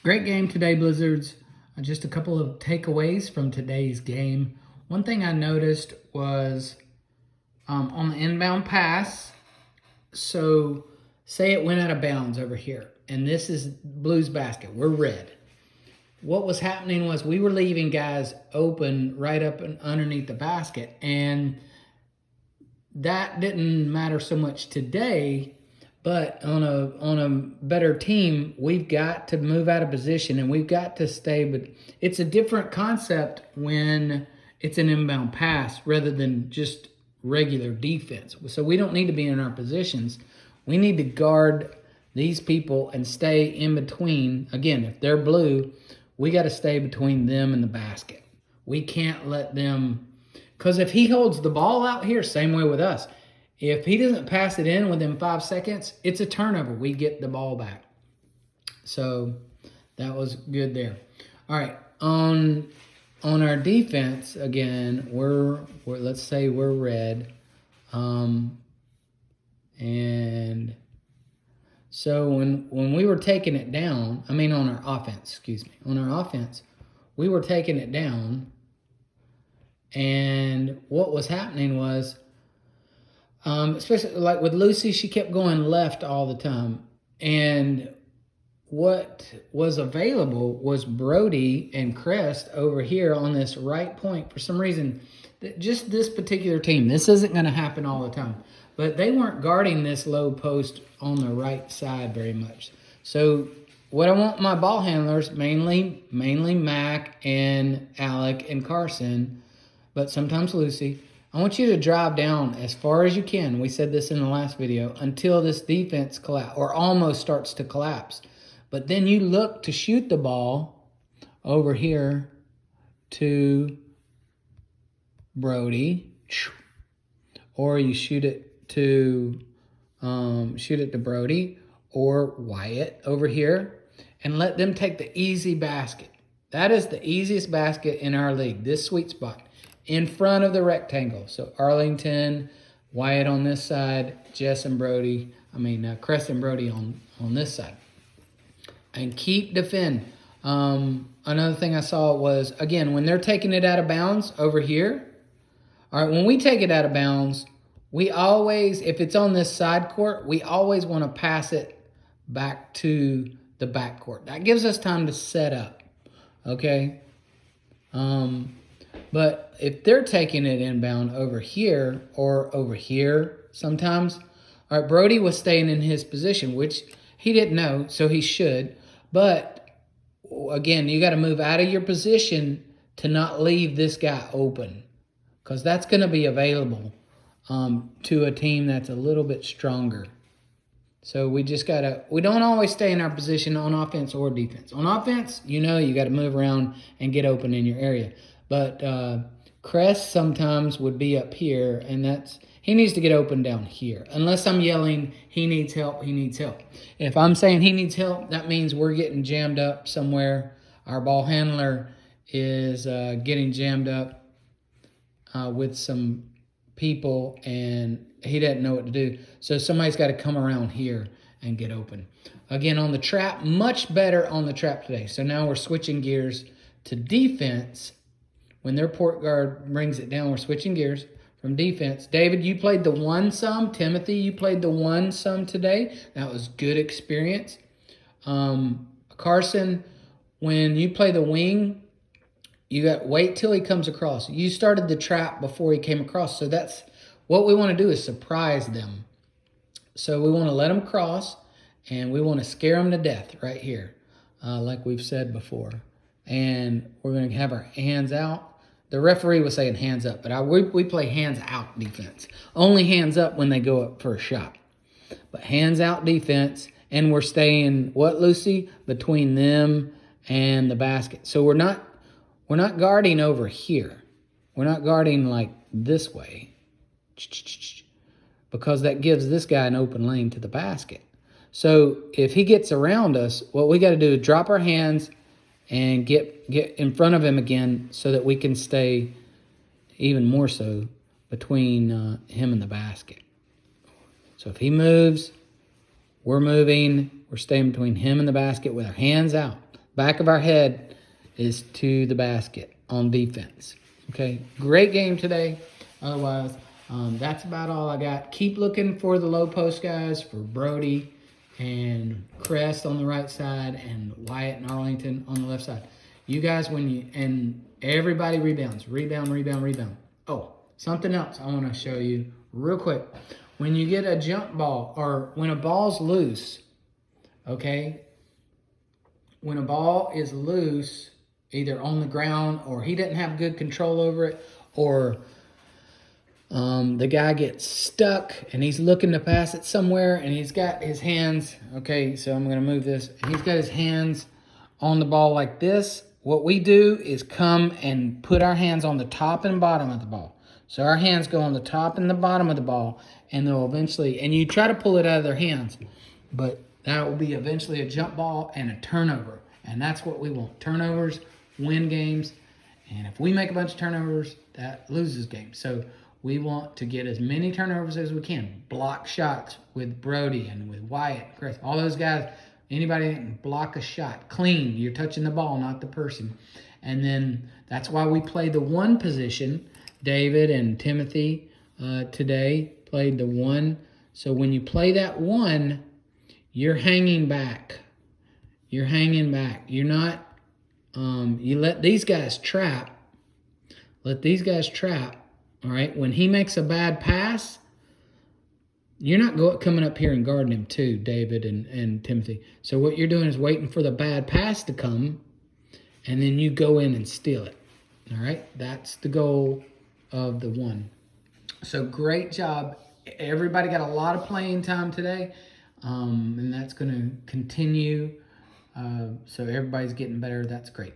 Great game today, Blizzards. Just a couple of takeaways from today's game. One thing I noticed was on the inbound pass, so say it went out of bounds over here, and this is Blue's basket. We're red. What was happening was we were leaving guys open right up and underneath the basket, and that didn't matter so much today. But on a better team, we've got to move out of position and we've got to stay. But it's a different concept when it's an inbound pass rather than just regular defense. So we don't need to be in our positions. We need to guard these people and stay in between. Again, if they're blue, we got to stay between them and the basket. We can't let them, because if he holds the ball out here, same way with us. If he doesn't pass it in within 5 seconds, it's a turnover. We get the ball back. So that was good there. All right, on our defense again, we're let's say we're red, and so when we were taking it down, on our offense, on our offense, we were taking it down, and what was happening was. Especially like with Lucy, she kept going left all the time. And what was available was Brody and Crest over here on this right point. For some reason, just this particular team, this isn't going to happen all the time, but they weren't guarding this low post on the right side very much. So what I want my ball handlers, mainly Mac and Alec and Carson, but sometimes Lucy, I want you to drive down as far as you can. We said this in the last video, until this defense collapse or almost starts to collapse. But then you look to shoot the ball over here to Brody, or you shoot it to Brody or Wyatt over here, and let them take the easy basket. That is the easiest basket in our league. This sweet spot. In front of the rectangle. So Arlington, Wyatt on this side, Crest and Brody on this side. And keep defend. Another thing I saw was, again, when they're taking it out of bounds over here, all right, when we take it out of bounds, we always, if it's on this side court, we always want to pass it back to the back court. That gives us time to set up, okay? But if they're taking it inbound over here or over here sometimes, all right, Brody was staying in his position, which he didn't know, so he should. But, again, you got to move out of your position to not leave this guy open, because that's going to be available to a team that's a little bit stronger. So we just got to, we don't always stay in our position on offense or defense. On offense, you got to move around and get open in your area. But Crest sometimes would be up here, and he needs to get open down here. Unless I'm yelling, he needs help, he needs help. If I'm saying he needs help, that means we're getting jammed up somewhere. Our ball handler is getting jammed up with some people, and he doesn't know what to do. So somebody's got to come around here and get open. Again, on the trap, much better on the trap today. So now we're switching gears to defense. When their port guard brings it down, we're switching gears from defense. David, you played the one some. Timothy, you played the one some today. That was good experience. Carson, when you play the wing, you got wait till he comes across. You started the trap before he came across. So that's what we want to do, is surprise them. So we want to let them cross, and we want to scare them to death right here, like we've said before. And we're going to have our hands out. The referee was saying hands up, but we play hands out defense. Only hands up when they go up for a shot. But hands out defense, and we're staying, what, Lucy? Between them and the basket. So we're not guarding over here. We're not guarding like this way, because that gives this guy an open lane to the basket. So if he gets around us, what we got to do is drop our hands and get in front of him again, so that we can stay even more so between him and the basket. So if he moves, we're moving. We're staying between him and the basket with our hands out. back of our head is to the basket on defense. Okay, great game today. Otherwise, that's about all I got. Keep looking for the low post guys for Brody and Crest on the right side and Wyatt and Arlington on the left side. You guys, and everybody rebounds. Rebound. Oh, something else I want to show you real quick. When you get a jump ball or when a ball's loose, okay, when a ball is loose, either on the ground or he didn't have good control over it, or the guy gets stuck and he's looking to pass it somewhere and he's got his hands, okay, so I'm going to move this. He's got his hands on the ball like this. What we do is come and put our hands on the top and bottom of the ball. So our hands go on the top and the bottom of the ball, and they'll eventually, and you try to pull it out of their hands, but that will be eventually a jump ball and a turnover. And that's what we want. Turnovers win games. And if we make a bunch of turnovers, that loses games. So we want to get as many turnovers as we can. Block shots with Brody and with Wyatt, Chris, all those guys. Anybody that can block a shot, clean. You're touching the ball, not the person. And then that's why we play the one position. David and Timothy today played the one. So when you play that one, you're hanging back. You're hanging back. You're not, you let these guys trap. Let these guys trap, all right? When he makes a bad pass, you're not coming up here and guarding him too, David and Timothy. So what you're doing is waiting for the bad pass to come, and then you go in and steal it, all right? That's the goal of the one. So great job. Everybody got a lot of playing time today, and that's going to continue. So everybody's getting better. That's great.